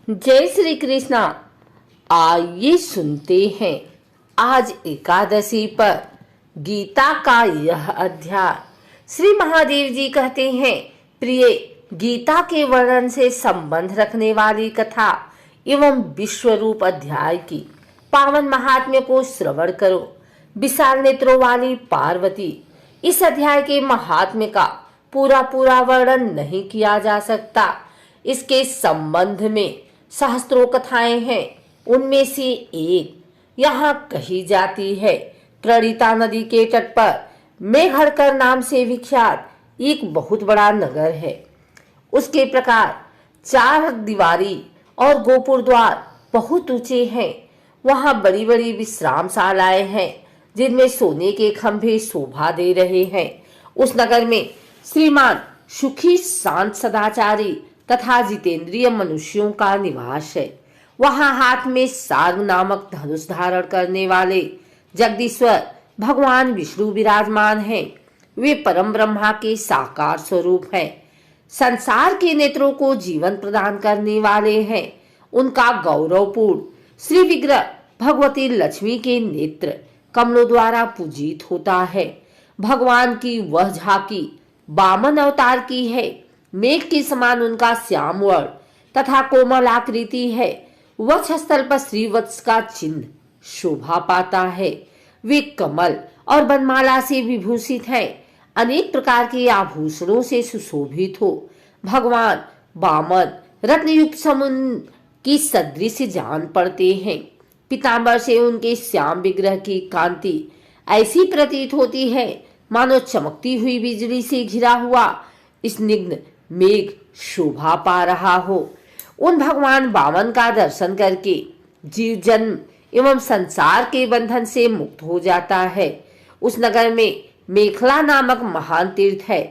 जय श्री कृष्णा। आइए सुनते हैं आज एकादशी पर गीता का यह अध्याय। श्री महादेव जी कहते हैं, प्रिय, गीता के वर्णन से संबंध रखने वाली कथा एवं विश्वरूप अध्याय की पावन महात्म्य को श्रवण करो। विशाल नेत्रों वाली पार्वती, इस अध्याय के महात्म्य का पूरा वर्णन नहीं किया जा सकता। इसके संबंध में सहस्त्रों कथाएं हैं। उनमें से एक यहाँ कही जाती है। प्रणीता नदी के तट पर मेघड़कर नाम से विख्यात एक बहुत बड़ा नगर है। उसके प्रकार 4 दीवारी और गोपुर द्वार बहुत ऊंचे हैं। वहाँ बड़ी बड़ी विश्रामशालाएं हैं जिनमें सोने के खंभे शोभा दे रहे हैं। उस नगर में श्रीमान सुखी, शांत, सदाचारी तथा जितेंद्रिय मनुष्यों का निवास है। वहाँ हाथ में सार्ग नामक धनुष धारण करने वाले जगदीश्वर भगवान विष्णु विराजमान हैं। वे परम ब्रह्मा के साकार स्वरूप हैं। संसार के नेत्रों को जीवन प्रदान करने वाले हैं। उनका गौरवपूर्ण श्री विग्रह भगवती लक्ष्मी के नेत्र कमलों द्वारा पूजित होता है। भगवान की वह झांकी वामन अवतार की है। मेघ के समान उनका श्याम वर्ण तथा कोमल आकृति है। वक्षस्थल पर श्रीवत्स का चिन्ह शोभा पाता है। वे कमल और बनमाला से विभूषित हैं। अनेक प्रकार के आभूषणों से सुशोभित हो। भगवान वामन रत्नयुक्त समुद्र की सदृश जान पड़ते हैं। पीतांबर से उनके श्याम विग्रह की कांति ऐसी प्रतीत होती है मानो चमकती हुई बिजली से घिरा हुआ स्निग्ध मेघ शोभा पा रहा हो। उन भगवान वामन का दर्शन करके जीव जन्म एवं संसार के बंधन से मुक्त हो जाता है। उस नगर में मेखला नामक महान तीर्थ है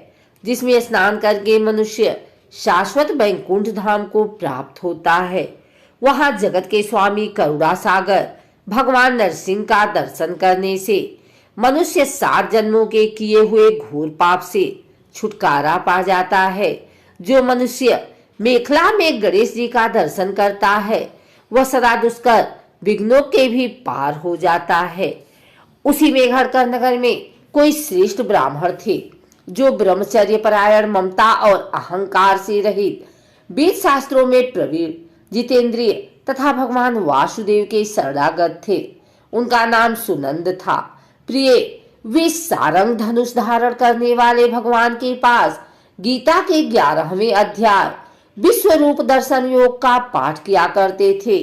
जिसमें स्नान करके मनुष्य शाश्वत वैकुंठ धाम को प्राप्त होता है। वहां जगत के स्वामी करुणा सागर भगवान नरसिंह का दर्शन करने से मनुष्य 7 जन्मों के किए हुए घोर पाप से छुटकारा पा जाता है। जो मनुष्य मेखला में गणेश जी का दर्शन करता है वह सदा दुष्कर विघ्नों के भी पार हो जाता है। उसी मेघड़कर नगर में कोई श्रेष्ठ ब्राह्मण थे जो ब्रह्मचर्य परायण, ममता और अहंकार से रहित, वेद शास्त्रों में प्रवीण, जितेंद्रिय तथा भगवान वासुदेव के शरणागत थे। उनका नाम सुनंद था। प्रिय, वे सारंग धनुष धारण करने वाले भगवान के पास गीता के 11वें अध्याय विश्वरूप दर्शन योग का पाठ किया करते थे।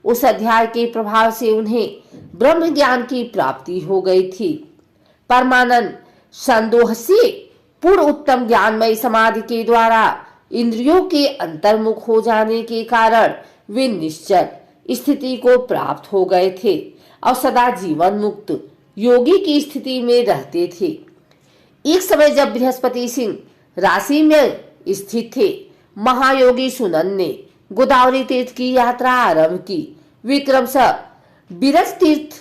उस अध्याय के प्रभाव से उन्हें ब्रह्म ज्ञान की प्राप्ति हो गई थी। परमानंद संदोह से पूर्ण उत्तम ज्ञानमय समाधि के द्वारा इंद्रियों के अंतर्मुख हो जाने के कारण वे निश्चल स्थिति को प्राप्त हो गए थे और सदा जीवन मुक्त योगी की स्थिति में रहते थे। एक समय जब बृहस्पति सिंह राशि में स्थित थे, महायोगी सुनंद ने गोदावरी तीर्थ की यात्रा आरंभ की। विक्रम बिरज तीर्थ,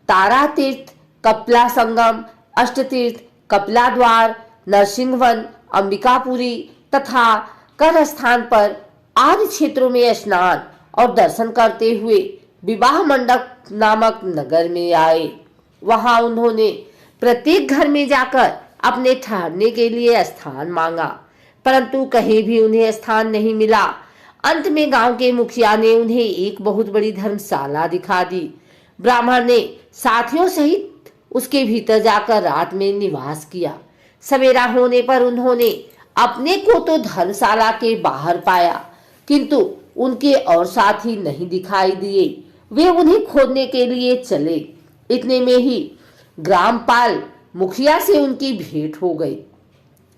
तारा तीर्थ, कपिला संगम, अष्ट तीर्थ, कपिला द्वार, नरसिंहवन, अंबिकापुरी तथा कर स्थान पर आदि क्षेत्रों में स्नान और दर्शन करते हुए विवाह मंडप नामक नगर में आए। वहां उन्होंने प्रत्येक घर में जाकर अपने ठहरने के लिए स्थान मांगा, परंतु कहीं भी उन्हें स्थान नहीं मिला। अंत में गांव के मुखिया ने उन्हें एक बहुत बड़ी धर्मशाला दिखा दी। ब्राह्मण ने साथियों सहित उसके भीतर जाकर रात में निवास किया। सवेरा होने पर उन्होंने अपने को तो धर्मशाला के बाहर पाया, किंतु उनके और साथी नहीं दिखाई दिए। वे उन्हें खोजने के लिए चले। इतने में ही ग्रामपाल मुखिया से उनकी भेंट हो गई।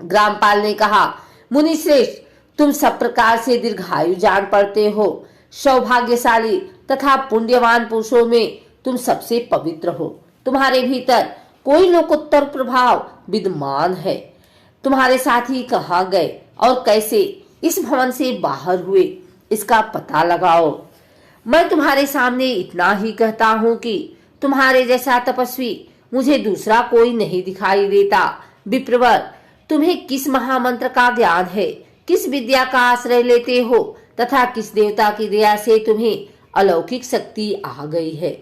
ग्रामपाल ने कहा, मुनि श्रेष्ठ, तुम सब प्रकार से दीर्घायु जान पड़ते हो। सौभाग्यशाली तथा पुण्यवान पुरुषों में तुम सबसे पवित्र हो। तुम्हारे भीतर कोई लोकोत्तर प्रभाव विद्यमान है। तुम्हारे साथी कहाँ गए और कैसे इस भवन से बाहर हुए, इसका पता लगाओ। मैं तुम्हारे सामने इतना ही कहता हूँ कि तुम्हारे जैसा तपस्वी मुझे दूसरा कोई नहीं दिखाई देता। विप्रवर, तुम्हें किस महामंत्र का ज्ञान है? किस विद्या का आश्रय लेते हो तथा किस देवता की दया से तुम्हें अलौकिक शक्ति आ गई है।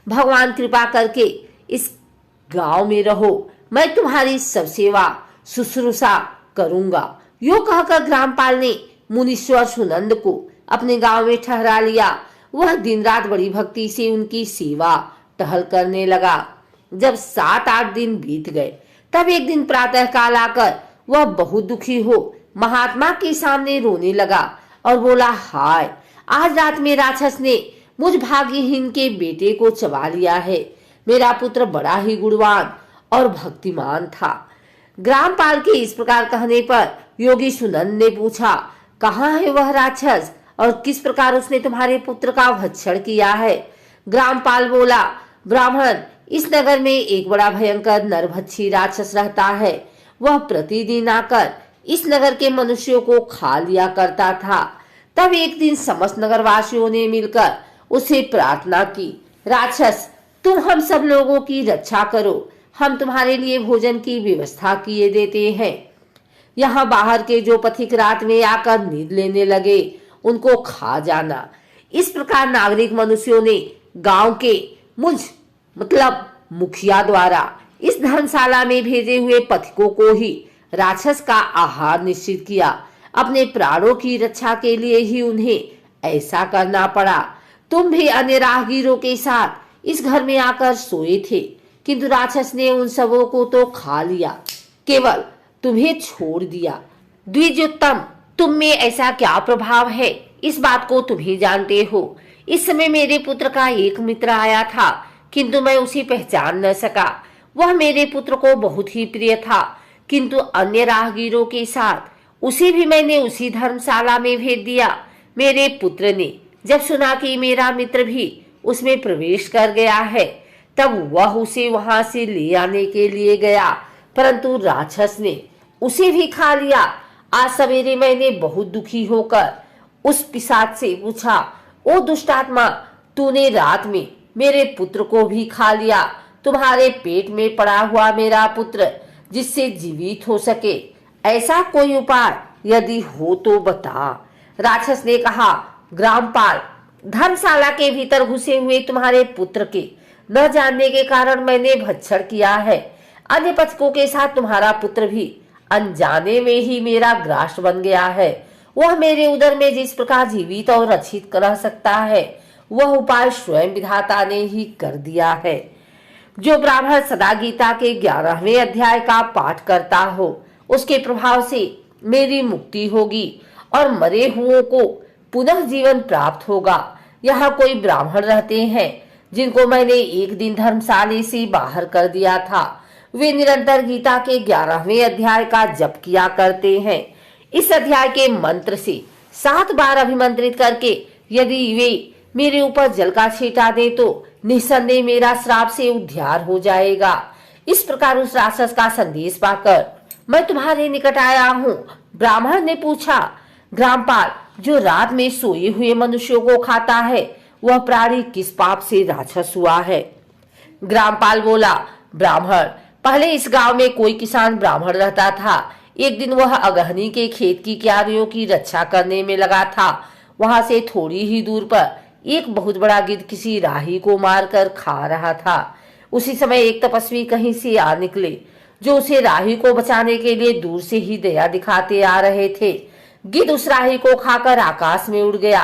भगवान कृपा करके इस गांव में रहो, मैं तुम्हारी सब सेवा शुश्रूषा करूंगा। यो कहकर ग्रामपाल ने मुनीश्वर सुनंद को अपने गांव में ठहरा लिया। वह दिन रात बड़ी भक्ति से उनकी सेवा टहल करने लगा। जब 7-8 दिन बीत गए, तब एक दिन प्रातः काल आकर वह बहुत दुखी हो महात्मा के सामने रोने लगा और बोला, हाय, आज रात में राक्षस ने मुझ भाग्यहीन के बेटे को चबा लिया है। मेरा पुत्र बड़ा ही गुणवान और भक्तिमान था। ग्रामपाल के इस प्रकार कहने पर योगी सुनंद ने पूछा, कहाँ है वह राक्षस और किस प्रकार उसने तुम्हारे पुत्र का भक्षण किया है? ग्रामपाल बोला, ब्राह्मण, इस नगर में एक बड़ा भयंकर नरभक्षी राक्षस रहता है। वह प्रतिदिन आकर इस नगर के मनुष्यों को खा लिया करता था। तब एक दिन समस्त नगरवासियों ने मिलकर उसे प्रार्थना की, राक्षस, तुम हम सब लोगों की रक्षा करो, हम तुम्हारे लिए भोजन की व्यवस्था किए देते हैं। यहाँ बाहर के जो पथिक रात में आकर नींद लेने लगे उनको खा जाना। इस प्रकार नागरिक मनुष्यों ने गांव के मुखिया द्वारा इस धर्मशाला में भेजे हुए पथिकों को ही राक्षस का आहार निश्चित किया। अपने प्राणों की रक्षा के लिए ही उन्हें ऐसा करना पड़ा। तुम भी अन्य राहगीरों के साथ इस घर में आकर सोए थे, किंतु राक्षस ने उन सबों को तो खा लिया, केवल तुम्हें छोड़ दिया। द्विजोत्तम, तुम में ऐसा क्या प्रभाव है, इस बात को तुम ही जानते हो। इस समय मेरे पुत्र का एक मित्र आया था, किंतु मैं उसे पहचान न सका। वह मेरे पुत्र को बहुत ही प्रिय था, किंतु अन्य राहगीरों के साथ उसे भी मैंने उसी धर्मशाला में भेज दिया। मेरे पुत्र ने जब सुना कि मेरा मित्र भी उसमें प्रवेश कर गया है, तब वह उसे वहां से ले आने के लिए गया, परंतु राक्षस ने उसे भी खा लिया। आज सवेरे मैंने बहुत दुखी होकर उस पिशाच से पूछा, ओ दुष्टात्मा, तूने रात में मेरे पुत्र को भी खा लिया। तुम्हारे पेट में पड़ा हुआ मेरा पुत्र जिससे जीवित हो सके, ऐसा कोई उपाय यदि हो तो बता। राक्षस ने कहा, ग्रामपाल, धर्मशाला के भीतर घुसे हुए तुम्हारे पुत्र के न जानने के कारण मैंने भक्षण किया है। अन्य पथिकों के साथ तुम्हारा पुत्र भी अनजाने में ही मेरा ग्रास बन गया है। वह मेरे उदर में जिस प्रकार जीवित और रक्षित रह सकता है, वह उपाय स्वयं विधाता ने ही कर दिया है। जो ब्राह्मण सदा गीता के 11वें अध्याय का पाठ करता हो, उसके प्रभाव से मेरी मुक्ति होगी और मरे हुओं को पुनः जीवन प्राप्त होगा। यहाँ कोई ब्राह्मण रहते हैं जिनको मैंने एक दिन धर्मशाला से बाहर कर दिया था। वे निरंतर गीता के 11वें अध्याय का जप किया करते हैं। इस अध्याय के मंत्र से 7 बार अभिमंत्रित करके यदि वे मेरे ऊपर जल का छींटा दे तो निस्संदेह मेरा श्राप से उद्धार हो जाएगा। इस प्रकार उस राक्षस का संदेश पाकर मैं तुम्हारे निकट आया हूँ। ब्राह्मण ने पूछा, ग्रामपाल, जो रात में सोए हुए मनुष्यों को खाता है, वह प्राणी किस पाप से राक्षस हुआ है? ग्रामपाल बोला, ब्राह्मण, पहले इस गांव में कोई किसान ब्राह्मण रहता था। एक दिन वह अगहनी के खेत की क्यारियों की रक्षा करने में लगा था। वहां से थोड़ी ही दूर पर एक बहुत बड़ा गिद्ध किसी राही को मारकर खा रहा था। उसी समय एक तपस्वी कहीं से आ निकले, जो उसे राही को बचाने के लिए दूर से ही दया दिखाते आ रहे थे। गिद्ध उस राही को खाकर आकाश में उड़ गया।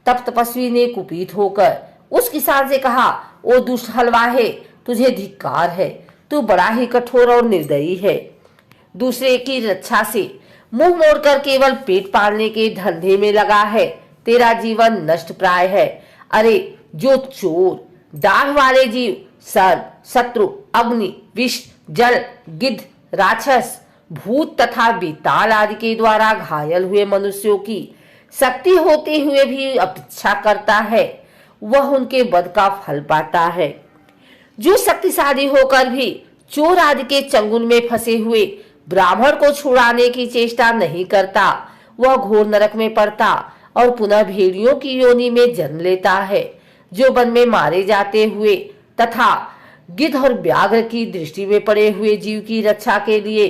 तब तपस्वी ने कुपित होकर उस किसान से कहा, ओ दुष्ट हलवाहे, तुझे धिक्कार है, तू बड़ा ही कठोर और निर्दयी है। दूसरे की रक्षा से मुंह मोड़कर केवल पेट पालने के धंधे में लगा है। तेरा जीवन नष्ट प्राय है। अरे जो चोर, दाग वाले जीव, सर्प, शत्रु, अग्नि, विष, जल, गिद्ध, राक्षस, भूत तथा बेताल आदि के द्वारा घायल हुए मनुष्यों की शक्ति होते हुए भी अपेक्षा करता है, वह उनके वध का फल पाता है। जो शक्तिशाली होकर भी चोर आदि के चंगुल में फंसे हुए ब्राह्मण को छुड़ाने की चेष्टा नहीं करता, वह घोर नरक में पड़ता और पुनः भेड़ियों की योनि में जन्म लेता है। जो वन में मारे जाते हुए तथा गिद्ध और व्याघ्र की दृष्टि में पड़े हुए जीव की रक्षा के लिए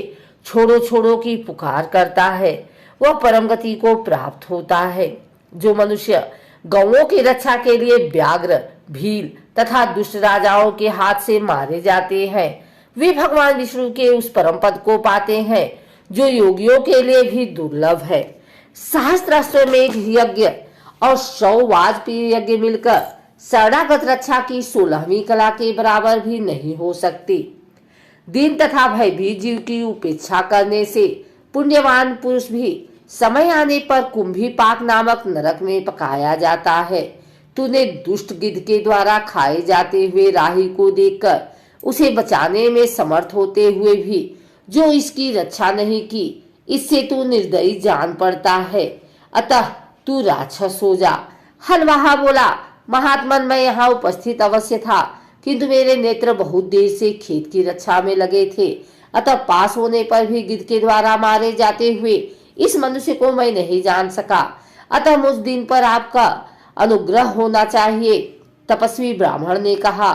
छोड़ो छोड़ो की पुकार करता है, वह परम गति को प्राप्त होता है। जो मनुष्य गौओं की रक्षा के लिए व्याघ्र, भील तथा दुष्ट राजाओं के हाथ से मारे जाते हैं, वे भगवान विष्णु के उस परम पद को पाते हैं जो योगियों के लिए भी दुर्लभ है। सहस्त्राश्वमेध यज्ञ और 100 वाजपेयी यज्ञ मिलकर शरणागत रक्षा की 16वीं कला के बराबर भी नहीं हो सकती। दीन तथा भयभीत जीव की उपेक्षा करने से पुण्यवान पुरुष भी समय आने पर कुंभी पाक नामक नरक में पकाया जाता है। तूने दुष्ट गिद्ध के द्वारा खाए जाते हुए राही को देखकर उसे बचाने में समर्थ होते हुए भी जो इसकी रक्षा नहीं की, इससे तू निर्दयी जान पड़ता है। अतः तू राक्षस हो जा। हलवाहा बोला, महात्मन, मैं यहाँ उपस्थित अवश्य था, किंतु मेरे नेत्र बहुत देर से खेत की रक्षा में लगे थे। अतः पास होने पर भी गिद्ध के द्वारा मारे जाते हुए इस मनुष्य को मैं नहीं जान सका। अतः मुझ दिन पर आपका अनुग्रह होना चाहिए। तपस्वी ब्राह्मण ने कहा,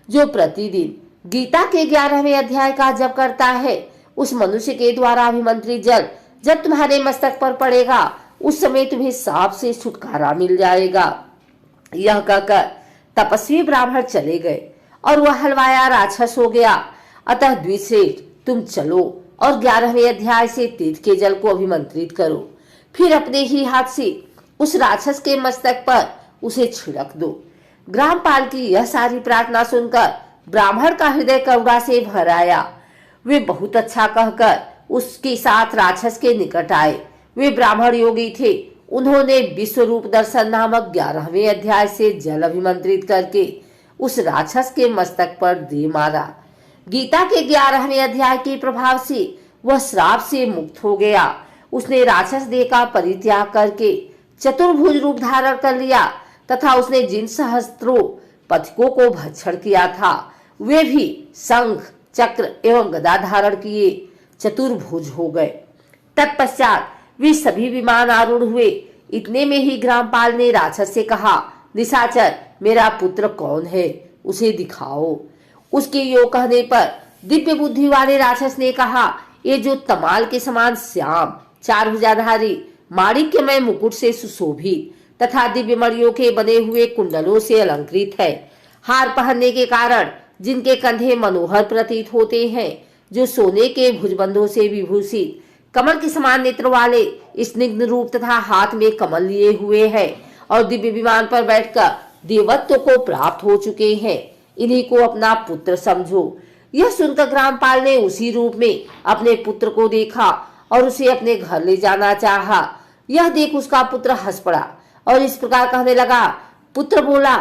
जो प्रतिदिन गीता के 11वें अध्याय का जप करता है, उस मनुष्य के द्वारा अभिमंत्रित जल जब तुम्हारे मस्तक पर पड़ेगा, उस समय तुम्हें सांप से छुटकारा मिल जाएगा। यह कहकर तपस्वी ब्राह्मण चले गए और वह हलवाया राक्षस हो गया। अतः द्विश्रेष्ठ, तुम चलो और 11वें अध्याय से तीर्थ के जल को अभिमंत्रित करो, फिर अपने ही हाथ से उस राक्षस के मस्तक पर उसे छिड़क दो। ग्रामपाल की यह सारी प्रार्थना सुनकर ब्राह्मण का हृदय करुणा से भर आया। वे बहुत अच्छा कहकर उसके साथ राक्षस के निकट आए। वे ब्राह्मण योगी थे। उन्होंने विश्व रूप दर्शन नामक 11वें अध्याय से जल अभिमंत्रित करके उस राक्षस के मस्तक पर दे मारा। गीता के 11वें अध्याय के प्रभाव से वह श्राप से मुक्त हो गया। उसने राक्षस देह का परित्याग करके चतुर्भुज रूप धारण कर लिया तथा उसने जिन सहस्त्रों पथिकों को भक्षण किया था, वे भी शंख, चक्र एवं गदा धारण किए चतुर्भुज हो गए। तत्पश्चात वे सभी विमान आरूढ़ हुए। इतने में ही ग्रामपाल ने राक्षस से कहा, निशाचर, मेरा पुत्र कौन है, उसे दिखाओ। उसके यो कहने पर दिव्य बुद्धि वाले राक्षस ने कहा, ये जो तमाल के समान श्याम, 4 भुजाधारी, माणिक्यमय मुकुट से सुशोभित तथा दिव्य मणियों के बने हुए कुंडलों से अलंकृत है, हार पहनने के कारण जिनके कंधे मनोहर प्रतीत होते हैं, जो सोने के भुजबंधों से विभूषित, कमल के समान नेत्र वाले, स्निग्ध रूप तथा हाथ में कमल लिए हुए हैं और दिव्य विमान पर बैठकर देवत्व को प्राप्त हो चुके हैं, इन्हीं को अपना पुत्र समझो। यह सुनकर ग्रामपाल ने उसी रूप में अपने पुत्र को देखा और उसे अपने घर ले जाना चाहा। यह देख उसका पुत्र हंस पड़ा और इस प्रकार कहने लगा। पुत्र बोला,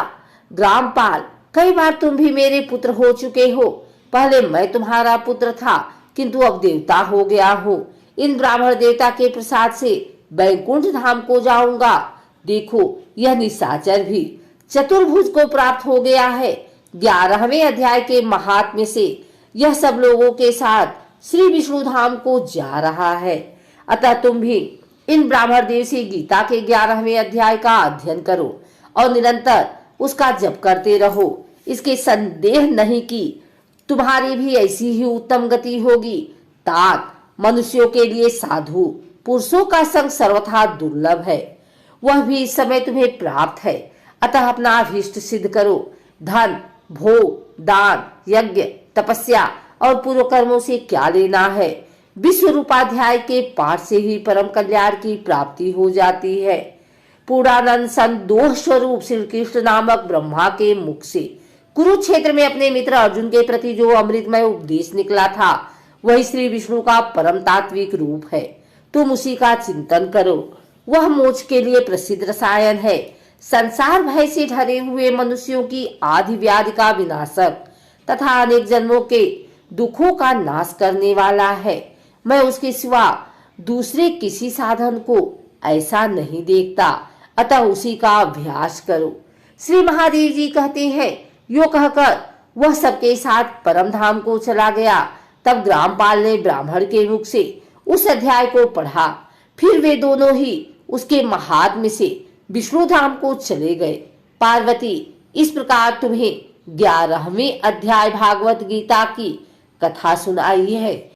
ग्रामपाल, कई बार तुम भी मेरे पुत्र हो चुके हो। पहले मैं तुम्हारा पुत्र था, किंतु अब देवता हो गया हूँ। इन ब्राह्मण देवता के प्रसाद से बैकुंठ धाम को जाऊंगा। देखो, यह निशाचर भी चतुर्भुज को प्राप्त हो गया है। 11वें अध्याय के महात्म्य से यह सब लोगों के साथ श्री विष्णु धाम को जा रहा है। अतः तुम भी इन ब्राह्मण देव से गीता के 11वें अध्याय का अध्ययन करो और निरंतर उसका जप करते रहो। इसके संदेह नहीं कि तुम्हारी भी ऐसी ही उत्तम गति होगी। तात, मनुष्यों के लिए साधु पुरुषों का संग सर्वथा दुर्लभ है, वह भी इस समय तुम्हें प्राप्त है। अतः अपना अभीष्ट सिद्ध करो। धन, भोग, दान, यज्ञ, तपस्या और पूर्व कर्मों से क्या लेना है। विश्व रूपाध्याय के पाठ से ही परम कल्याण की प्राप्ति हो जाती है। पूर्णानंद संदोष स्वरूप श्री कृष्ण नामक ब्रह्मा के मुख से कुरुक्षेत्र में अपने मित्र अर्जुन के प्रति जो अमृतमय उपदेश निकला था, वही श्री विष्णु का परम तात्विक रूप है। तुम उसी का चिंतन करो। वह मोक्ष के लिए प्रसिद्ध रसायन है। संसार भय से ढरे हुए मनुष्यों की आदि व्याधि का विनाशक तथा अनेक जन्मों के दुखों का नाश करने वाला है। मैं उसके सिवा दूसरे किसी साधन को ऐसा नहीं देखता। अतः उसी का अभ्यास करो। श्री महादेव जी कहते हैं, यो कहकर वह सबके साथ परम धाम को चला गया। तब ग्रामपाल ने ब्राह्मण के मुख से उस अध्याय को पढ़ा। फिर वे दोनों ही उसके महात्म्य से विष्णु धाम को चले गए। पार्वती, इस प्रकार तुम्हें 11वें अध्याय भागवत गीता की कथा सुनाई है।